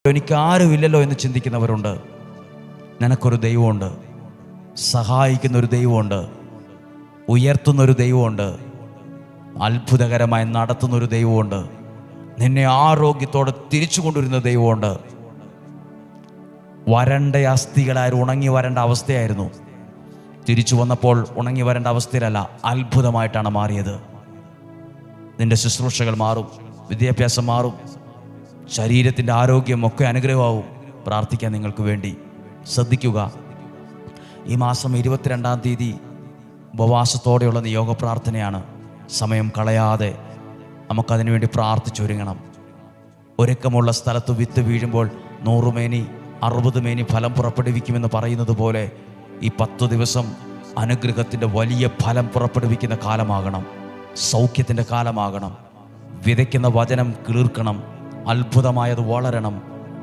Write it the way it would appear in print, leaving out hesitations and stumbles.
എനിക്ക് ആരുമില്ലല്ലോ എന്ന് ചിന്തിക്കുന്നവരുണ്ട്. നിനക്കൊരു ദൈവമുണ്ട്, സഹായിക്കുന്നൊരു ദൈവമുണ്ട്, ഉയർത്തുന്നൊരു ദൈവമുണ്ട്, അത്ഭുതകരമായി നടത്തുന്നൊരു ദൈവമുണ്ട്, നിന്നെ ആരോഗ്യത്തോടെ തിരിച്ചു കൊണ്ടുവരുന്ന ദൈവമുണ്ട്. വരണ്ട അസ്ഥികളായി ഉണങ്ങി വരേണ്ട അവസ്ഥയായിരുന്നു. തിരിച്ചു വന്നപ്പോൾ ഉണങ്ങി വരേണ്ട അവസ്ഥയിലല്ല, അത്ഭുതമായിട്ടാണ് മാറിയത്. നിന്റെ ശുശ്രൂഷകൾ മാറും, വിദ്യാഭ്യാസം മാറും, ശരീരത്തിൻ്റെ ആരോഗ്യം ഒക്കെ അനുഗ്രഹമാവും. പ്രാർത്ഥിക്കാൻ നിങ്ങൾക്ക് വേണ്ടി ശ്രദ്ധിക്കുക. ഈ മാസം 22-ാം തീയതി ഉപവാസത്തോടെയുള്ള നിയോഗ പ്രാർത്ഥനയാണ്. സമയം കളയാതെ നമുക്കതിനു വേണ്ടി പ്രാർത്ഥിച്ചൊരുങ്ങണം. ഒരുക്കമുള്ള സ്ഥലത്ത് വിത്ത് വീഴുമ്പോൾ 100 മേനി 60 മേനി ഫലം പുറപ്പെടുവിക്കുമെന്ന് പറയുന്നത് പോലെ ഈ 10 ദിവസം അനുഗ്രഹത്തിൻ്റെ വലിയ ഫലം പുറപ്പെടുവിക്കുന്ന കാലമാകണം, സൗഖ്യത്തിൻ്റെ കാലമാകണം. വിതയ്ക്കുന്ന വചനം കിളിർക്കണം, അത്ഭുതമായത് വളരണം.